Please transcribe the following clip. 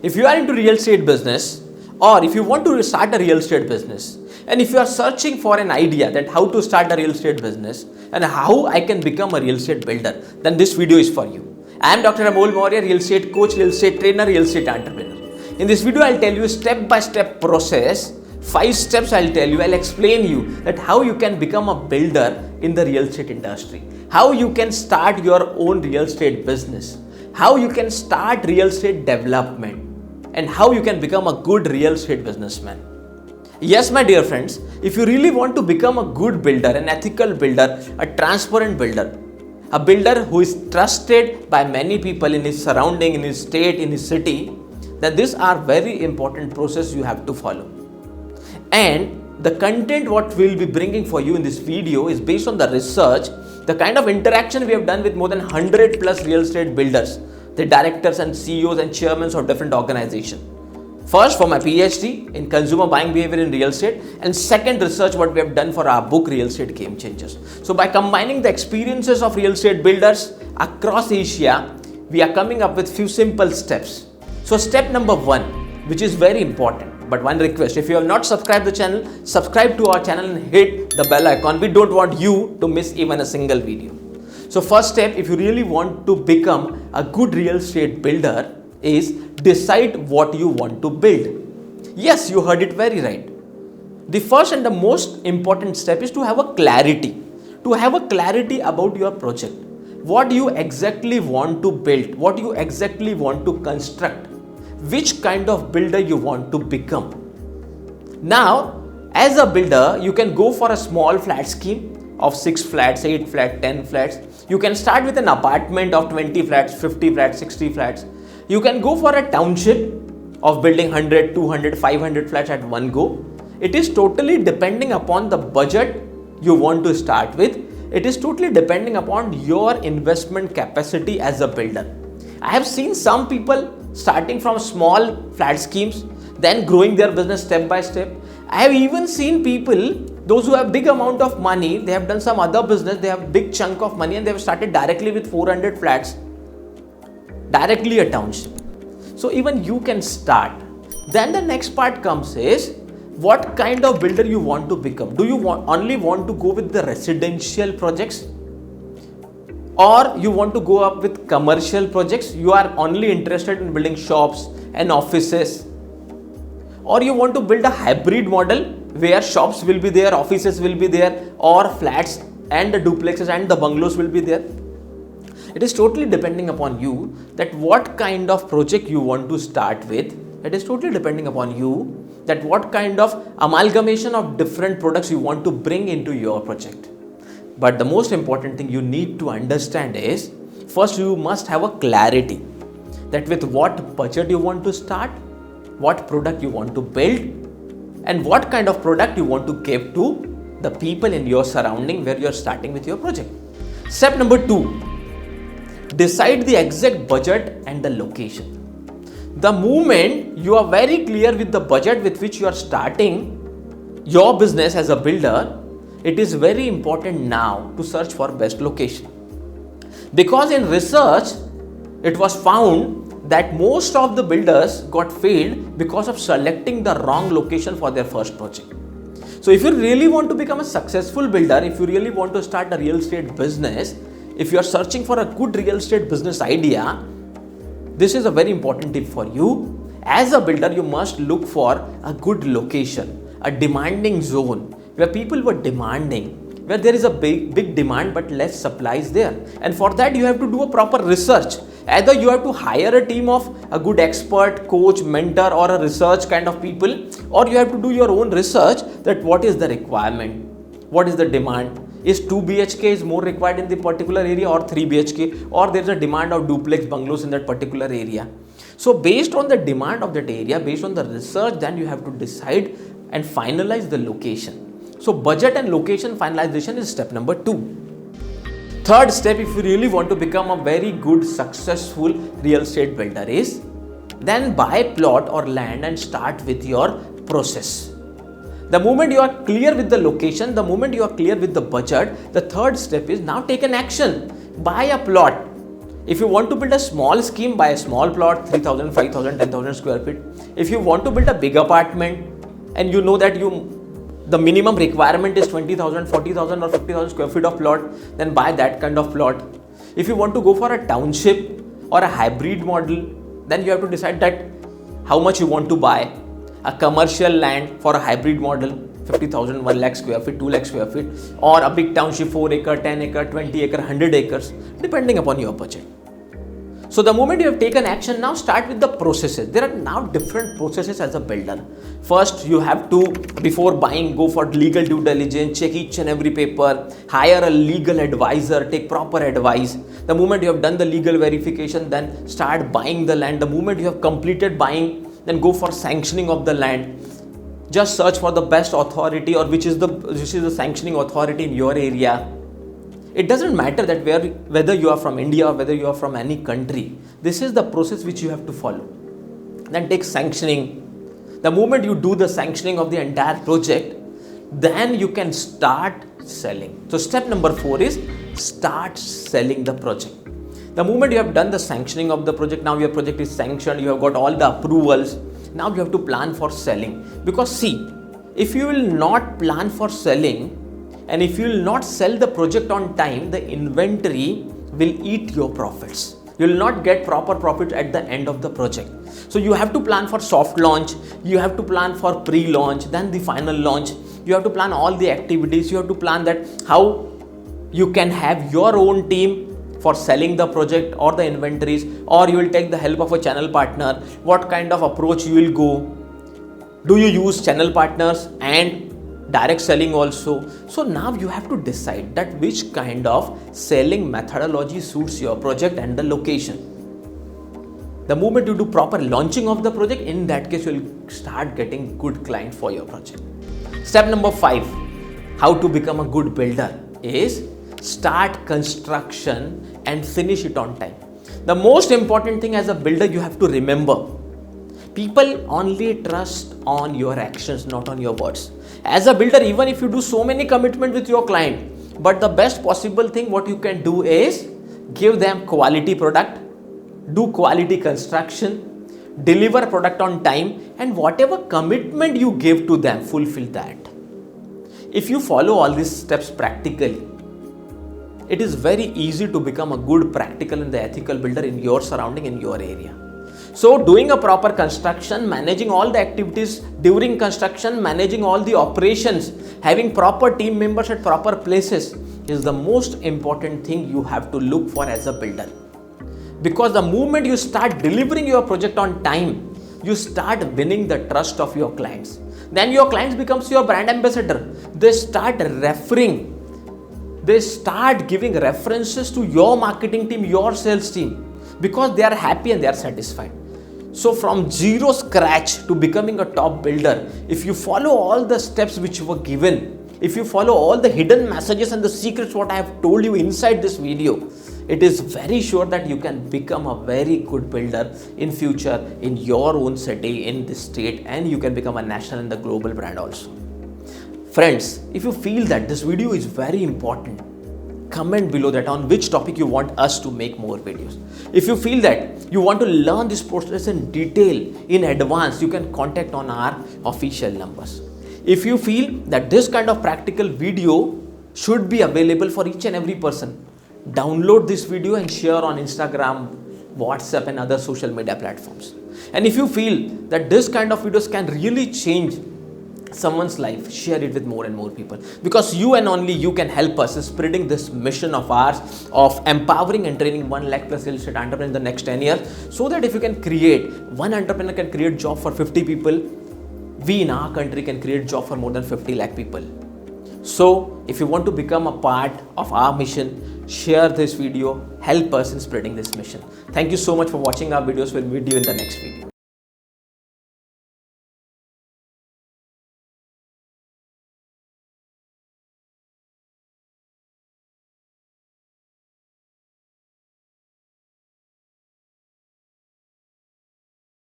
If you are into real estate business, or if you want to start a real estate business, and if you are searching for an idea that how to start a real estate business and how I can become a real estate builder, then this video is for you. I am Dr. Amol, Mourya, real estate coach, real estate trainer, real estate entrepreneur. In this video, I'll tell you step-by-step process, 5 steps I'll explain you that how you can become a builder in the real estate industry, how you can start your own real estate business, how you can start real estate development, and how you can become a good real estate businessman. Yes, my dear friends, if you really want to become a good builder, an ethical builder, a transparent builder, a builder who is trusted by many people in his surrounding, in his state, in his city, then these are very important process you have to follow. And the content what we will be bringing for you in this video is based on the research, the kind of interaction we have done with more than 100 plus real estate builders, the directors and CEOs and chairmen of different organizations. First, for my PhD in consumer buying behavior in real estate, and second, research what we have done for our book Real Estate Game Changers. So by combining the experiences of real estate builders across Asia, we are coming up with few simple steps. So step number 1, which is very important, but one request, if you have not subscribed the channel, subscribe to our channel and hit the bell icon. We don't want you to miss even a single video. So first step, if you really want to become a good real estate builder, is decide what you want to build. Yes, you heard it very right. The first and the most important step is to have a clarity. To have a clarity about your project. What you exactly want to build, what you exactly want to construct, which kind of builder you want to become. Now, as a builder, you can go for a small flat scheme of 6 flats, 8 flats, 10 flats. You can start with an apartment of 20 flats, 50 flats, 60 flats. You can go for a township of building 100, 200, 500 flats at one go. It is totally depending upon the budget you want to start with. It is totally depending upon your investment capacity as a builder. I have seen some people starting from small flat schemes, then growing their business step by step. I have even seen people, those who have big amount of money, they have done some other business, they have big chunk of money and they have started directly with 400 flats, directly a township. So even you can start. Then the next part comes is, what kind of builder you want to become? Do you only want to go with the residential projects? Or you want to go up with commercial projects? You are only interested in building shops and offices? Or you want to build a hybrid model where shops will be there, offices will be there, or flats and the duplexes and the bungalows will be there? It is totally depending upon you that what kind of project you want to start with. It is totally depending upon you that what kind of amalgamation of different products you want to bring into your project. But the most important thing you need to understand is, first you must have a clarity that with what budget you want to start, what product you want to build, and what kind of product you want to give to the people in your surrounding where you are starting with your project. Step number 2, decide the exact budget and the location. The moment you are very clear with the budget with which you are starting your business as a builder, it is very important now to search for best location. Because in research, it was found that most of the builders got failed because of selecting the wrong location for their first project. So if you really want to become a successful builder, if you really want to start a real estate business, if you are searching for a good real estate business idea, this is a very important tip for you. As a builder, you must look for a good location, a demanding zone where people were demanding, where there is a big demand but less supply is there. And for that, you have to do a proper research. Either you have to hire a team of a good expert, coach, mentor, or a research kind of people, or you have to do your own research that what is the requirement, what is the demand. Is 2 BHK is more required in the particular area or 3 BHK, or there is a demand of duplex bungalows in that particular area. So based on the demand of that area, based on the research, then you have to decide and finalize the location. So budget and location finalization is step number 2. Third step, if you really want to become a very good successful real estate builder, is then buy plot or land and start with your process. The moment you are clear with the location, the moment you are clear with the budget, the third step is now take an action. Buy a plot. If you want to build a small scheme, buy a small plot, 3,000, 5,000, 10,000 square feet. If you want to build a big apartment and you know that the minimum requirement is 20,000, 40,000 or 50,000 square feet of plot, then buy that kind of plot. If you want to go for a township or a hybrid model, then you have to decide that how much you want to buy. A commercial land for a hybrid model, 50,000, 1 lakh square feet, 2 lakh square feet, or a big township, 4 acre, 10 acre, 20 acre, 100 acres, depending upon your budget. So the moment you have taken action, now start with the processes. There are now different processes as a builder. First, you have to, before buying, go for legal due diligence, check each and every paper, hire a legal advisor, take proper advice. The moment you have done the legal verification, then start buying the land. The moment you have completed buying, then go for sanctioning of the land. Just search for the best authority or which is the sanctioning authority in your area. It doesn't matter that whether you are from India or whether you are from any country. This is the process which you have to follow. Then take sanctioning. The moment you do the sanctioning of the entire project, then you can start selling. So step number 4 is start selling the project. The moment you have done the sanctioning of the project, now your project is sanctioned, you have got all the approvals. Now you have to plan for selling. Because see, if you will not plan for selling, and if you will not sell the project on time, the inventory will eat your profits. You will not get proper profit at the end of the project. So you have to plan for soft launch, you have to plan for pre-launch, then the final launch. You have to plan all the activities. You have to plan that how you can have your own team for selling the project or the inventories, or you will take the help of a channel partner. What kind of approach you will go? Do you use channel partners and direct selling also? So now you have to decide that which kind of selling methodology suits your project and the location. The moment you do proper launching of the project, in that case you will start getting good client for your project. Step number 5, how to become a good builder is start construction and finish it on time. The most important thing as a builder you have to remember, people only trust on your actions, not on your words. As a builder, even if you do so many commitments with your client, but the best possible thing what you can do is give them quality product, do quality construction, deliver product on time, and whatever commitment you give to them, fulfill that. If you follow all these steps practically, it is very easy to become a good practical and the ethical builder in your surrounding, in your area. So doing a proper construction, managing all the activities during construction, managing all the operations, having proper team members at proper places is the most important thing you have to look for as a builder. Because the moment you start delivering your project on time, you start winning the trust of your clients. Then your clients becomes your brand ambassador. They start referring. They start giving references to your marketing team, your sales team, because they are happy and they are satisfied. So from zero scratch to becoming a top builder, if you follow all the steps which were given, if you follow all the hidden messages and the secrets what I have told you inside this video, it is very sure that you can become a very good builder in future in your own city, in this state, and you can become a national and the global brand also. Friends, if you feel that this video is very important, comment below that on which topic you want us to make more videos. If you feel that you want to learn this process in detail, in advance, you can contact on our official numbers. If you feel that this kind of practical video should be available for each and every person, download this video and share on Instagram, WhatsApp and other social media platforms. And if you feel that this kind of videos can really change someone's life, share it with more and more people, because you and only you can help us in spreading this mission of ours of empowering and training 1 lakh plus real estate entrepreneurs in the next 10 years, so that if you can create, one entrepreneur can create job for 50 people, we in our country can create job for more than 50 lakh people. So if you want to become a part of our mission, share this video, help us in spreading this mission. Thank you so much for watching our videos. We'll meet you in the next video.